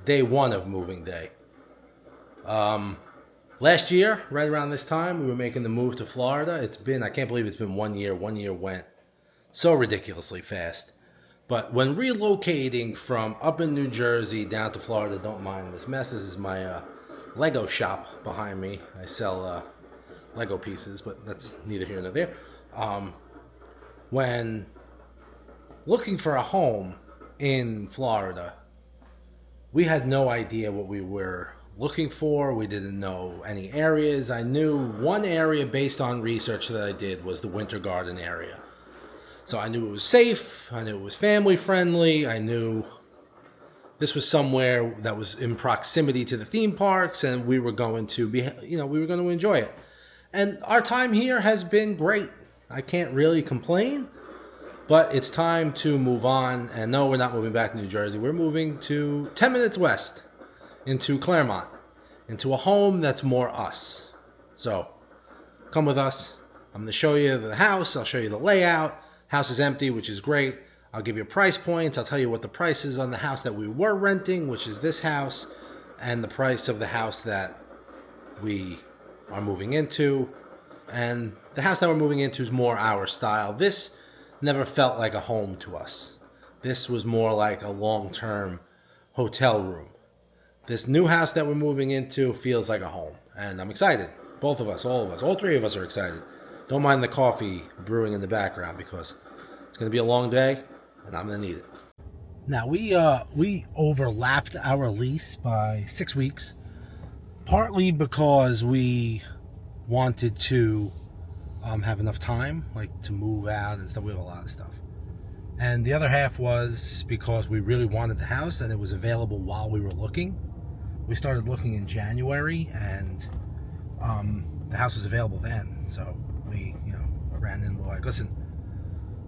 day one of moving day. Last year, right around this time, we were making the move to Florida. I can't believe it's been 1 year. 1 year went so ridiculously fast. But when relocating from up in New Jersey down to Florida, don't mind this mess. This is my Lego shop behind me. I sell Lego pieces, but that's neither here nor there. When looking for a home in Florida, we had no idea what we were looking for. We didn't know any areas. I knew one area based on research that I did was the Winter Garden area. So I knew it was safe. I knew it was family friendly. I knew this was somewhere that was in proximity to the theme parks, and we were going to enjoy it. And our time here has been great. I can't really complain, but it's time to move on. And no, we're not moving back to New Jersey. We're moving to 10 minutes west into Claremont, into a home that's more us. So come with us. I'm going to show you the house. I'll show you the layout. House is empty, which is great. I'll give you price points. I'll tell you what the price is on the house that we were renting, which is this house, and the price of the house that we are moving into. And the house that we're moving into is more our style. This never felt like a home to us. This was more like a long-term hotel room. This new house that we're moving into feels like a home, and I'm excited. Both of us, all three of us are excited. Don't mind the coffee brewing in the background because it's going to be a long day, and I'm going to need it. Now, we overlapped our lease by 6 weeks, partly because we wanted to have enough time, like to move out and stuff. We have a lot of stuff. And the other half was because we really wanted the house, and it was available while we were looking. We started looking in January, and the house was available then. So we, ran in. We're like, listen,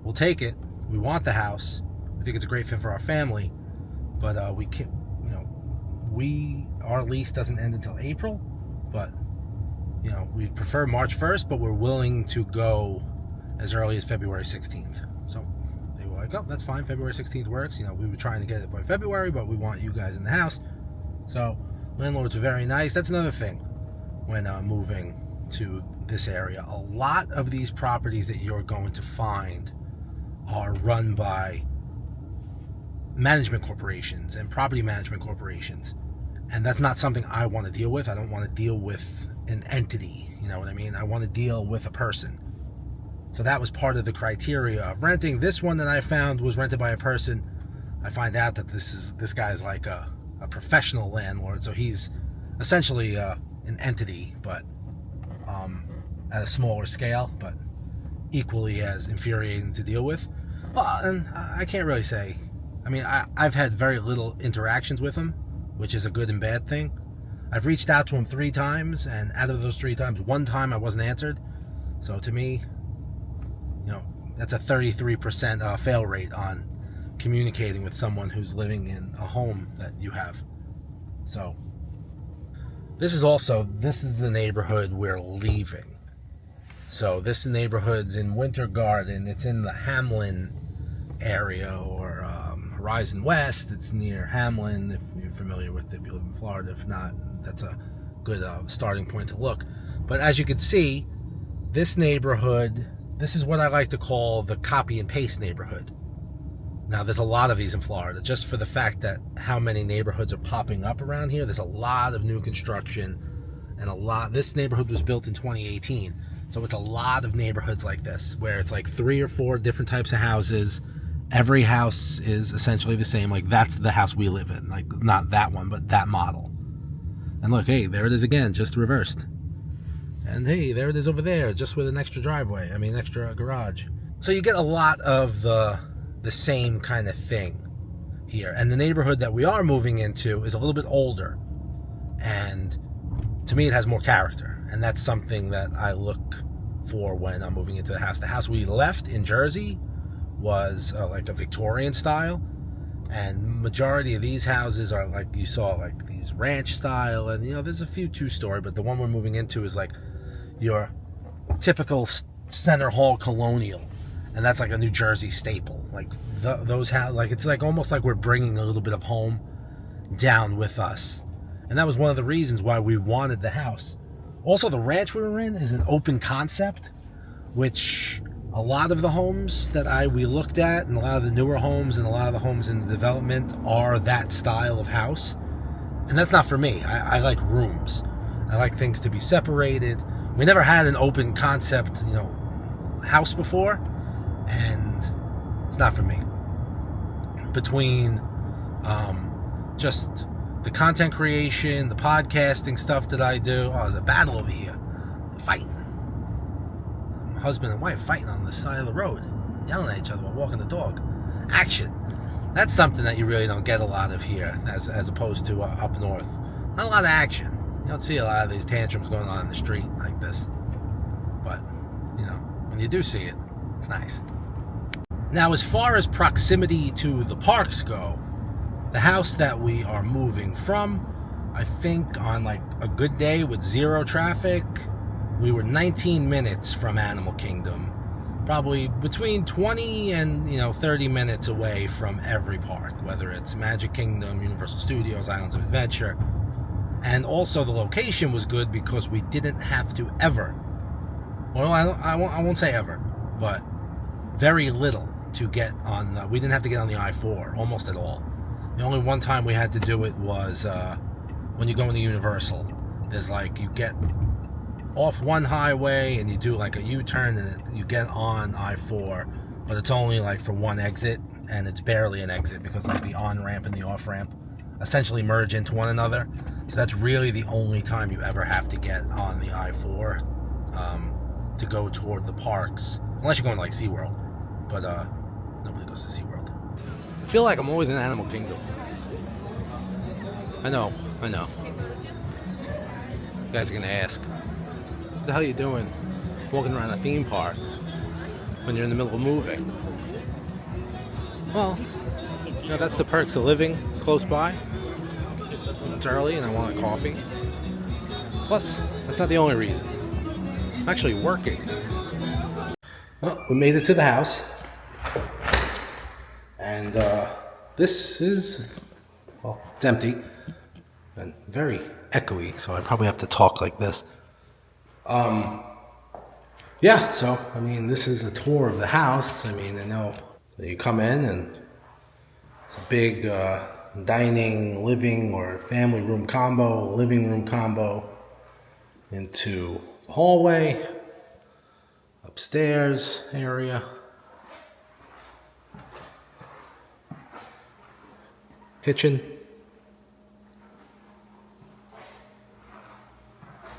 we'll take it. We want the house. We think it's a great fit for our family, but we can't. Our lease doesn't end until April, but we prefer March 1st, but we're willing to go as early as February 16th. So they were like, oh, that's fine. February 16th works. We were trying to get it by February, but we want you guys in the house. So landlords are very nice. That's another thing when moving to this area. A lot of these properties that you're going to find are run by management corporations and property management corporations. And that's not something I want to deal with. I don't want to deal with an entity. You know what I mean? I want to deal with a person. So that was part of the criteria of renting. This one that I found was rented by a person. I find out that this guy's like a professional landlord. So he's essentially an entity, but at a smaller scale, but equally as infuriating to deal with. Well, and I can't really say. I mean, I've had very little interactions with him, which is a good and bad thing. I've reached out to him 3 times, and out of those 3 times, 1 time I wasn't answered. So to me, that's a 33% fail rate on communicating with someone who's living in a home that you have. So this is the neighborhood we're leaving. So this neighborhood's in Winter Garden. It's in the Hamlin area, or Horizon West. It's near Hamlin, if you're familiar with it, if you live in Florida. If not, that's a good starting point to look. But as you can see, this neighborhood, this is what I like to call the copy and paste neighborhood. Now, there's a lot of these in Florida, just for the fact that how many neighborhoods are popping up around here. There's a lot of new construction, and this neighborhood was built in 2018. So it's a lot of neighborhoods like this, where it's like 3 or 4 different types of houses. Every house is essentially the same. Like, that's the house we live in. Like, not that one, but that model. And look, hey, there it is again, just reversed. And hey, there it is over there, just with an extra extra garage. So you get a lot of the same kind of thing here. And the neighborhood that we are moving into is a little bit older. And to me, it has more character. And that's something that I look for when I'm moving into the house. The house we left in Jersey was like a Victorian style. And majority of these houses are like you saw, like these ranch style. And, there's a few 2-story, but the one we're moving into is like your typical Center Hall Colonial. And that's like a New Jersey staple. Like those houses, like it's like almost like we're bringing a little bit of home down with us. And that was one of the reasons why we wanted the house. Also, the ranch we were in is an open concept, which a lot of the homes that we looked at, and a lot of the newer homes and a lot of the homes in the development are that style of house. And that's not for me. I like rooms. I like things to be separated. We never had an open concept, house before, and it's not for me. Between just the content creation, the podcasting stuff that I do, there's a battle over here. Fighting. Husband and wife fighting on the side of the road, yelling at each other while walking the dog. Action. That's something that you really don't get a lot of here, as opposed to up north. Not a lot of action. You don't see a lot of these tantrums going on in the street like this. But, when you do see it, it's nice. Now, as far as proximity to the parks go, the house that we are moving from, I think on like a good day with zero traffic, we were 19 minutes from Animal Kingdom. Probably between 20 and 30 minutes away from every park, whether it's Magic Kingdom, Universal Studios, Islands of Adventure. And also the location was good because we didn't have to ever, well, I won't say ever, but very little to get on, we didn't have to get on the I-4 almost at all. The only one time we had to do it was when you go into Universal. There's you get off one highway and you do a U-turn and you get on I-4, but it's only for one exit, and it's barely an exit because the on-ramp and the off-ramp essentially merge into one another. So that's really the only time you ever have to get on the I-4 to go toward the parks, unless you're going to SeaWorld, but nobody goes to SeaWorld. I feel like I'm always in Animal Kingdom. I know. You guys are gonna ask, what the hell are you doing walking around a theme park when you're in the middle of moving? Well, that's the perks of living close by. It's early and I want a coffee. Plus, that's not the only reason. I'm actually working. Well, we made it to the house. And this is, it's empty and very echoey, so I probably have to talk like this. Yeah, so, this is a tour of the house. I know you come in and it's a big dining, living, or family room combo, living room combo into the hallway, upstairs area. Kitchen,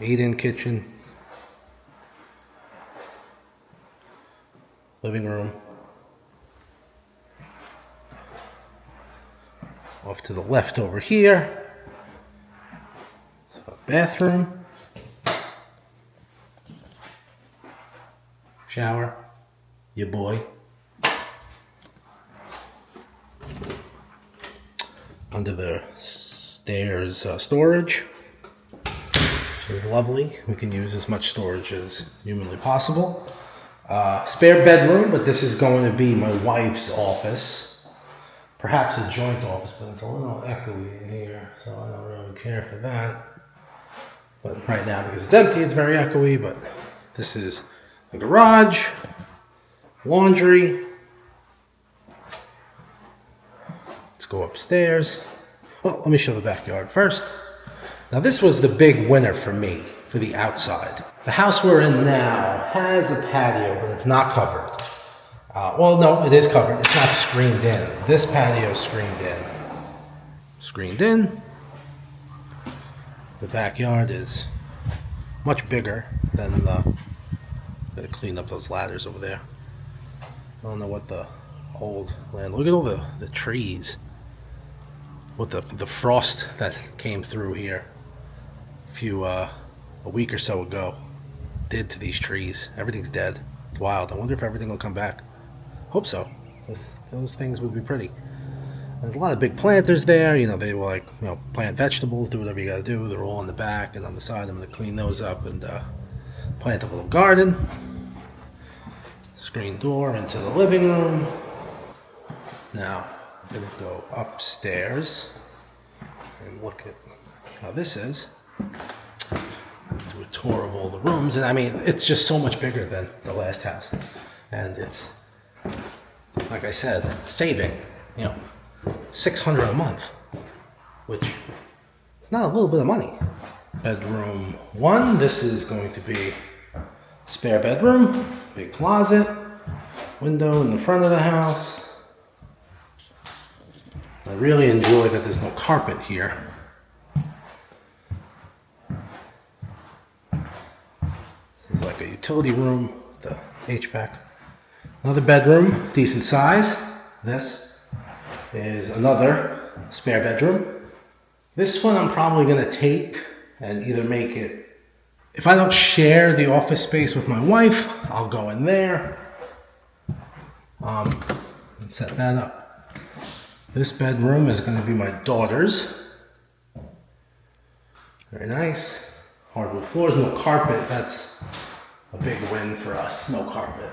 8-in kitchen, living room, off to the left over here, so bathroom, shower, your boy. Under the stairs, storage, which is lovely. We can use as much storage as humanly possible. Spare bedroom, but this is going to be my wife's office. Perhaps a joint office, but it's a little echoey in here, so I don't really care for that. But right now, because it's empty, it's very echoey, but this is the garage, laundry. Let's go upstairs. Well, let me show the backyard first. Now this was the big winner for me, for the outside. The house we're in now has a patio, but it's not covered. Well, no, it is covered. It's not screened in. This patio is screened in. Screened in. The backyard is much bigger than the... Gotta clean up those ladders over there. I don't know what the old land... Look at all the trees. What the frost that came through here a week or so ago did to these trees. Everything's dead. It's wild. I wonder if everything will come back. Hope so. Those things would be pretty. There's a lot of big planters there. They will plant vegetables, do whatever you gotta do. They're all on the back and on the side. I'm gonna clean those up and plant a little garden. Screen door into the living room. Now, I'm gonna go upstairs and look at how this is. Do a tour of all the rooms, and I mean, it's just so much bigger than the last house, and it's, like I said, saving, you know, $600 a month, which is not a little bit of money. Bedroom 1, this is going to be spare bedroom, big closet, window in the front of the house. I really enjoy that there's no carpet here. This is like a utility room, the HVAC. Another bedroom, decent size. This is another spare bedroom. This one I'm probably going to take and either make it, if I don't share the office space with my wife, I'll go in there and set that up. This bedroom is going to be my daughter's. Very nice. Hardwood floors, no carpet. That's a big win for us. No carpet.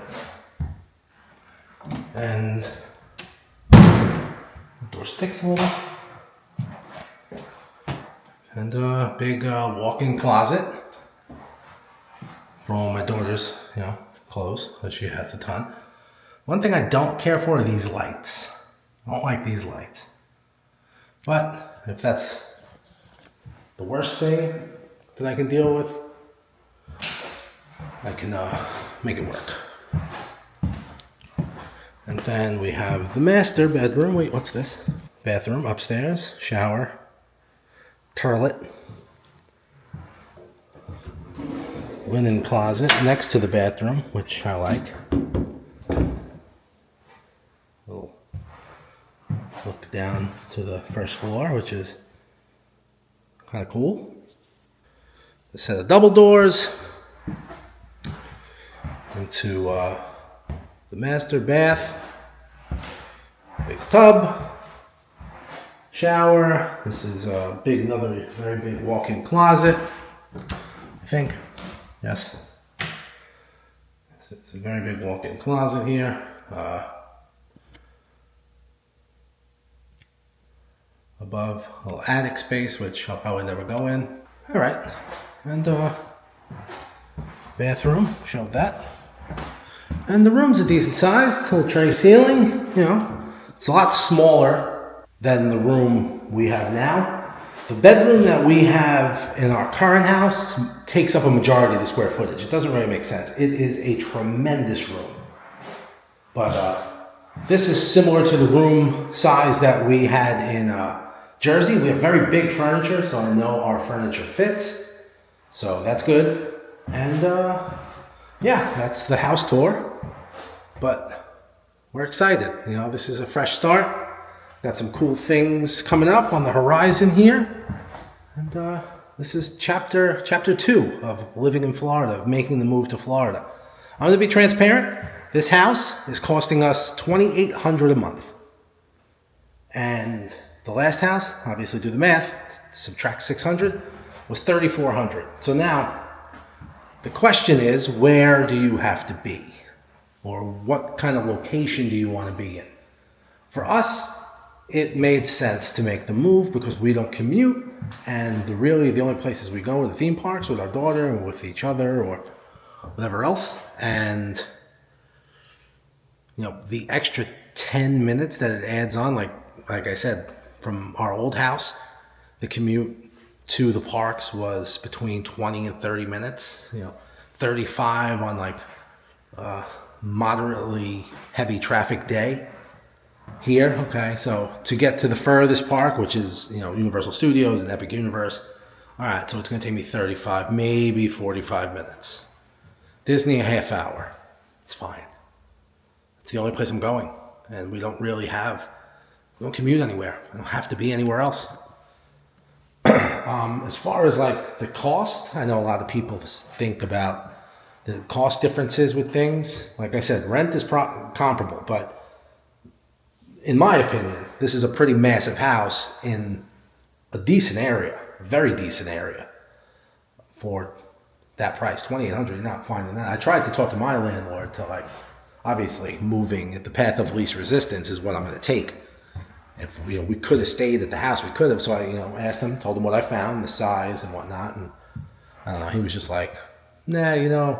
And the door sticks a little. And a big walk-in closet for all my daughter's, you know, clothes, that she has a ton. One thing I don't care for are these lights. I don't like these lights. But if that's the worst thing that I can deal with, I can make it work. And then we have the master bedroom. Wait, what's this? Bathroom upstairs, shower, toilet, linen closet next to the bathroom, which I like. Little look down to the first floor, which is kind of cool. A set of double doors into the master bath, big tub, shower. This is a big, another very big walk-in closet, I think. Yes. It's a very big walk-in closet here. Above, a little attic space, which I'll probably never go in. All right, and bathroom, showed that. And the room's a decent size, little tray ceiling, you know. It's a lot smaller than the room we have now. The bedroom that we have in our current house takes up a majority of the square footage. It doesn't really make sense. It is a tremendous room. But this is similar to the room size that we had in Jersey. We have very big furniture, so I know our furniture fits. So that's good. And yeah, that's the house tour. But we're excited. You know, this is a fresh start. Got some cool things coming up on the horizon here. And this is chapter 2 of living in Florida, of making the move to Florida. I'm going to be transparent. This house is costing us $2,800 a month. And the last house, obviously do the math, subtract 600, was $3,400. So now, the question is, where do you have to be? Or what kind of location do you want to be in? For us, it made sense to make the move because we don't commute, and the only places we go are the theme parks with our daughter and with each other or whatever else. And you know, the extra 10 minutes that it adds on, like I said, from our old house, the commute to the parks was between 20 and 30 minutes, you know, 35 on like moderately heavy traffic day. Here, okay, so to get to the furthest park, which is, you know, Universal Studios and Epic Universe, all right, so it's going to take me 35, maybe 45 minutes. Disney, a half hour. It's fine. It's the only place I'm going, and we don't commute anywhere. I don't have to be anywhere else. As far as like the cost, I know a lot of people think about the cost differences with things. Like I said, rent is comparable, but in my opinion, this is a pretty massive house in a decent area, a very decent area for that price. $2,800, you're not finding that. I tried to talk to my landlord to, like, obviously moving at the path of least resistance is what I'm going to take. if we could have stayed at the house, we could have. So I asked him, told him what I found, the size and whatnot, and I don't know. He was just like, nah,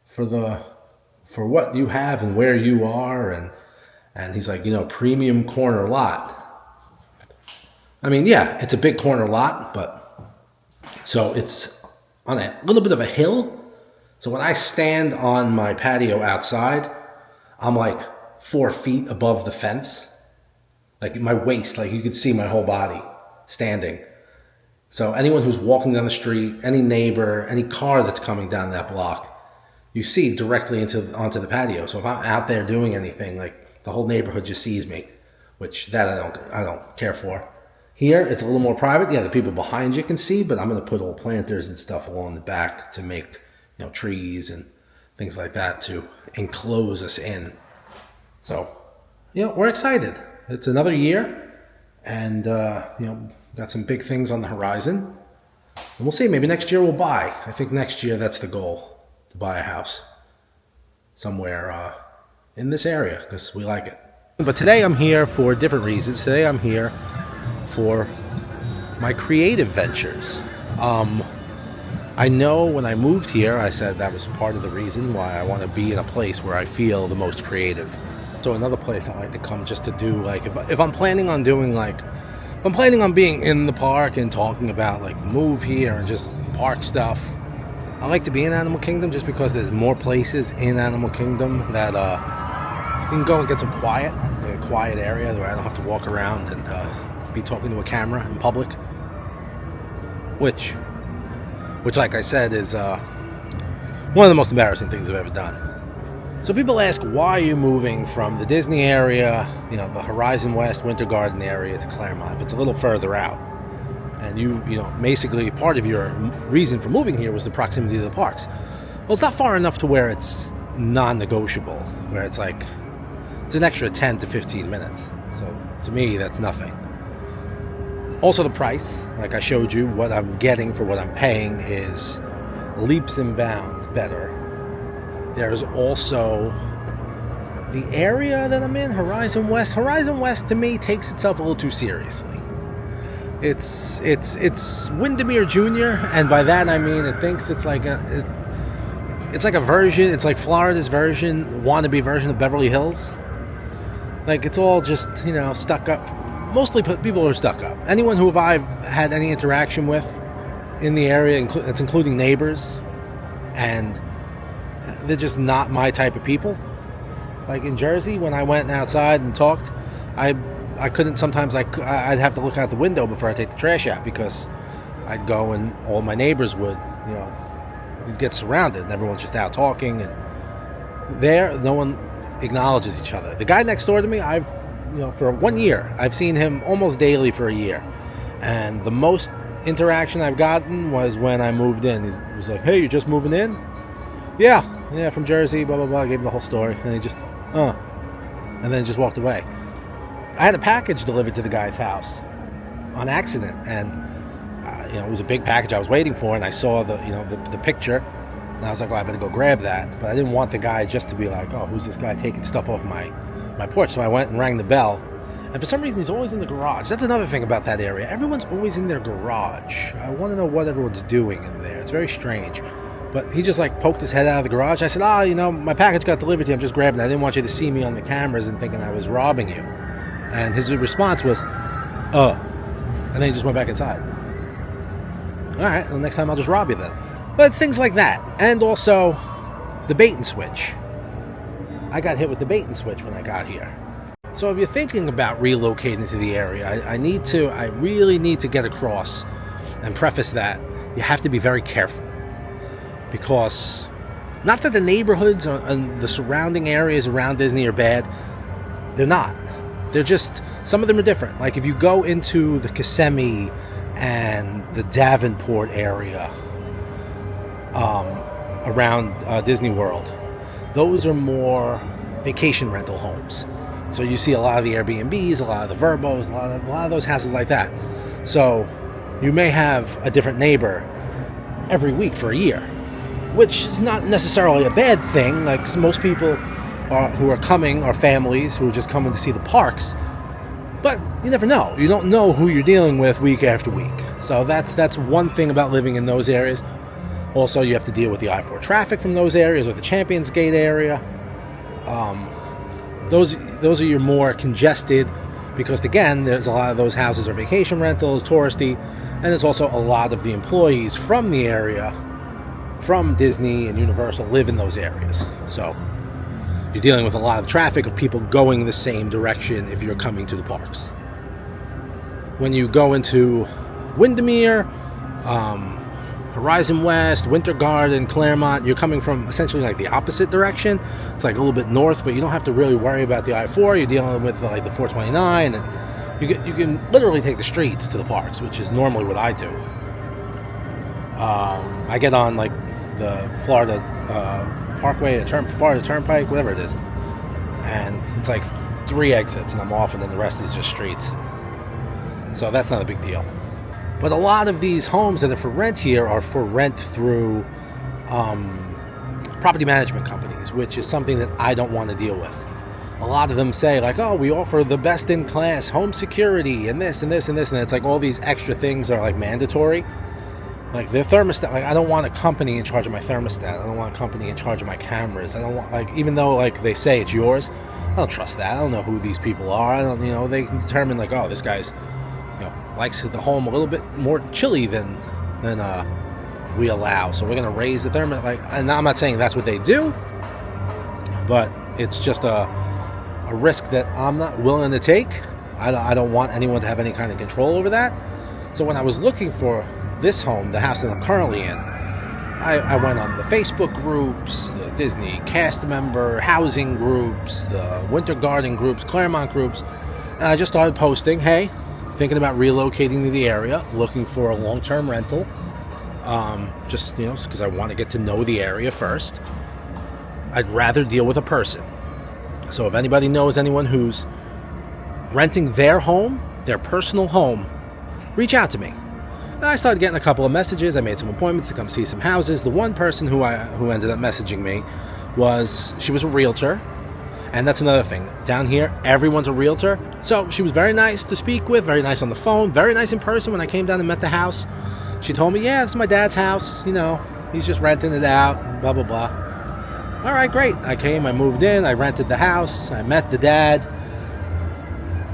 for what you have and where you are, and he's like, premium corner lot. I mean, yeah, it's a big corner lot, but so it's on a little bit of a hill. So when I stand on my patio outside, I'm like 4 feet above the fence. Like my waist, like you could see my whole body standing. So anyone who's walking down the street, any neighbor, any car that's coming down that block, you see directly onto the patio. So if I'm out there doing anything, like the whole neighborhood just sees me, which that I don't care for. Here, it's a little more private. Yeah, the people behind you can see, but I'm going to put all planters and stuff along the back to make, trees and things like that to enclose us in. So, we're excited. It's another year, and, got some big things on the horizon. And we'll see. Maybe next year we'll buy. I think next year that's the goal, to buy a house somewhere in this area because we like it. But today I'm here for different reasons. Today I'm here for my creative ventures. I know when I moved here, I said that was part of the reason why I want to be in a place where I feel the most creative. So another place I like to come just to do, like, if I'm planning on doing, like, if I'm planning on being in the park and talking about, like, the move here and just park stuff, I like to be in Animal Kingdom just because there's more places in Animal Kingdom that you can go and get some quiet, a quiet area where I don't have to walk around and be talking to a camera in public, which like I said is one of the most embarrassing things I've ever done. So people ask, why are you moving from the Disney area, the Horizon West Winter Garden area to Claremont? If it's a little further out, and basically part of your reason for moving here was the proximity to the parks. Well, it's not far enough to where it's non-negotiable, where it's like it's an extra 10 to 15 minutes. So to me, that's nothing. Also, the price, like I showed you, what I'm getting for what I'm paying is leaps and bounds better. There's also the area that I'm in, Horizon West. Horizon West, to me, takes itself a little too seriously. It's Windermere Jr., and by that I mean it thinks it's like a version. It's like Florida's wannabe version of Beverly Hills. Like, it's all just stuck up. Mostly people are stuck up. Anyone who I've had any interaction with in the area, it's including neighbors, and they're just not my type of people. Like in Jersey, when I went outside and talked, I couldn't. Sometimes I'd have to look out the window before I take the trash out because I'd go and all my neighbors would, you'd get surrounded and everyone's just out talking, and there no one acknowledges each other. The guy next door to me, for 1 year, I've seen him almost daily for a year, and the most interaction I've gotten was when I moved in. He was like, "Hey, you just moving in?" Yeah, from Jersey, blah blah blah. I gave him the whole story, and he just, and then just walked away. I had a package delivered to the guy's house on accident, and it was a big package I was waiting for, and I saw the picture, and I was like, "Oh, I better go grab that." But I didn't want the guy just to be like, "Oh, who's this guy taking stuff off my porch?" So I went and rang the bell, and for some reason he's always in the garage. That's another thing about that area. Everyone's always in their garage. I want to know what everyone's doing in there. It's very strange. But he just poked his head out of the garage. I said, my package got delivered to you. I'm just grabbing it. I didn't want you to see me on the cameras and thinking I was robbing you. And his response was, and then he just went back inside. All right, well, next time I'll just rob you then. But it's things like that. And also the bait and switch. I got hit with the bait and switch when I got here. So if you're thinking about relocating to the area, I really need to get across and preface that you have to be very careful. Because not that the neighborhoods and the surrounding areas around Disney are bad. They're not. They're just, some of them are different. Like if you go into the Kissimmee and the Davenport area around Disney World, those are more vacation rental homes. So you see a lot of the Airbnbs, a lot of the Verbos, a lot of those houses like that. So you may have a different neighbor every week for a year, which is not necessarily a bad thing. Like most people who are coming are families who are just coming to see the parks. But you never know. You don't know who you're dealing with week after week. So that's one thing about living in those areas. Also, you have to deal with the I-4 traffic from those areas or the Champions Gate area. Those are your more congested, because again, there's a lot of those houses are vacation rentals, touristy, and there's also a lot of the employees from the area, from Disney and Universal, live in those areas. So you're dealing with a lot of traffic of people going the same direction if you're coming to the parks. When you go into Windermere, Horizon West, Winter Garden, Claremont, you're coming from essentially like the opposite direction. It's like a little bit north, but you don't have to really worry about the I-4. You're dealing with like the 429, and you can literally take the streets to the parks, which is normally what I do. I get on like the Florida Parkway, Florida Turnpike, whatever it is, and it's like 3 exits, and I'm off, and then the rest is just streets. So that's not a big deal. But a lot of these homes that are for rent here are for rent through property management companies, which is something that I don't want to deal with. A lot of them say like, oh, we offer the best in class home security and this and this and this, and it's like all these extra things are like mandatory. Like their thermostat, like I don't want a company in charge of my thermostat. I don't want a company in charge of my cameras. I don't want, like, even though like they say it's yours, I don't trust that. I don't know who these people are. I don't, they can determine like, oh, this guy's, likes the home a little bit more chilly than we allow, so we're going to raise the thermostat. Like, and I'm not saying that's what they do, but it's just a risk that I'm not willing to take. I don't want anyone to have any kind of control over that. So when I was looking for this home, the house that I'm currently in, I went on the Facebook groups, the Disney cast member housing groups, the Winter Garden groups, Claremont groups, and I just started posting, hey, thinking about relocating to the area, looking for a long-term rental, just because I want to get to know the area first. I'd rather deal with a person. So if anybody knows anyone who's renting their home, their personal home, reach out to me. And I started getting a couple of messages. I made some appointments to come see some houses. The one person who ended up messaging me she was a realtor. And that's another thing. Down here, everyone's a realtor. So she was very nice to speak with, very nice on the phone, very nice in person when I came down and met the house. She told me, yeah, this is my dad's house. He's just renting it out, blah, blah, blah. All right, great. I came, I moved in, I rented the house, I met the dad.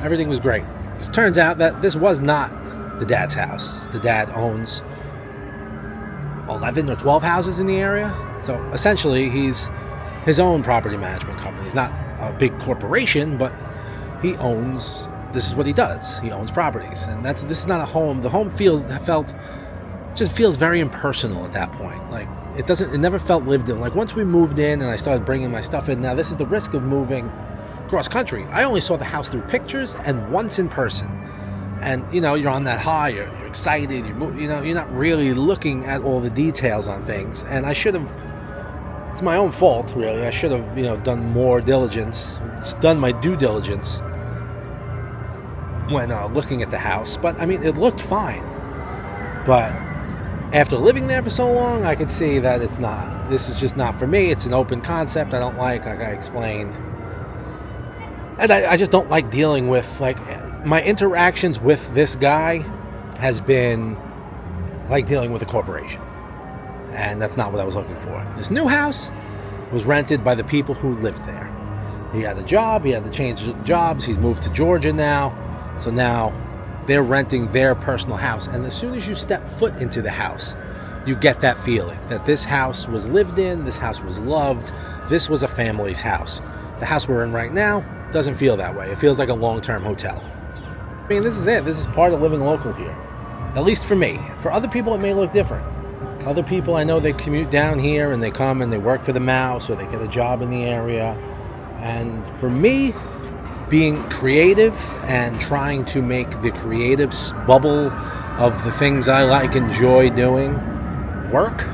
Everything was great. It turns out that this was not the dad's house. The dad owns 11 or 12 houses in the area. So essentially, he's his own property management company. He's not a big corporation, but this is what he does. He owns properties, and this is not a home. The home just feels very impersonal at that point. Like it never felt lived in. Like once we moved in and I started bringing my stuff in, now this is the risk of moving cross country. I only saw the house through pictures and once in person, and you're on that high, you're excited, you're not really looking at all the details on things, and I should have. It's my own fault, really. I should have, done more diligence, done my due diligence when looking at the house. But, I mean, it looked fine. But after living there for so long, I could see that it's not. This is just not for me. It's an open concept I don't like I explained. And I just don't like dealing with, my interactions with this guy has been like dealing with a corporation. And that's not what I was looking for. This new house was rented by the people who lived there. He had a job. He had to change jobs. He's moved to Georgia now. So now they're renting their personal house. And as soon as you step foot into the house, you get that feeling that this house was lived in. This house was loved. This was a family's house. The house we're in right now doesn't feel that way. It feels like a long-term hotel. I mean, this is it. This is part of living local here. At least for me. For other people, it may look different. Other people, I know they commute down here and they come and they work for the Mouse or they get a job in the area. And for me, being creative and trying to make the creative bubble of the things I like, enjoy doing, work,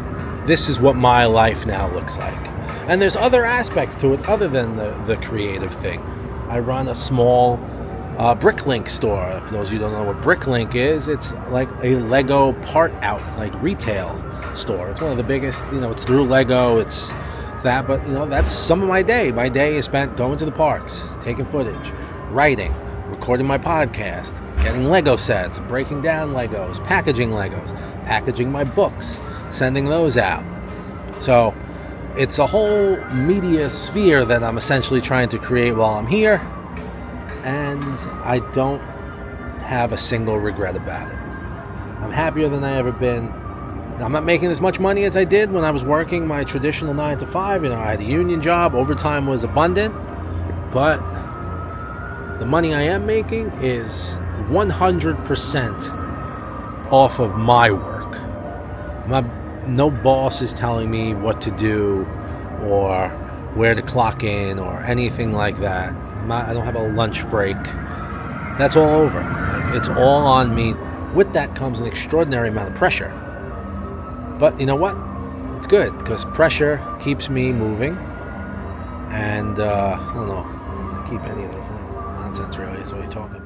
this is what my life now looks like. And there's other aspects to it other than the creative thing. I run a small Bricklink store. For those of you who don't know what Bricklink is, it's like a Lego part out, like retail store. It's one of the biggest, it's through Lego, it's that, but that's some of my day. My day is spent going to the parks, taking footage, writing recording my podcast, getting Lego sets, breaking down Legos, packaging my books, sending those out. So it's a whole media sphere that I'm essentially trying to create while I'm here, and I don't have a single regret about it. I'm happier than I ever been. I'm not making as much money as I did when I was working my traditional 9 to 5. I had a union job. Overtime was abundant. But the money I am making is 100% off of my work. No boss is telling me what to do or where to clock in or anything like that. I don't have a lunch break. That's all over. It's all on me. With that comes an extraordinary amount of pressure. But you know what? It's good, because pressure keeps me moving. And, I don't know, I keep any of this nonsense really, is what you're talking about.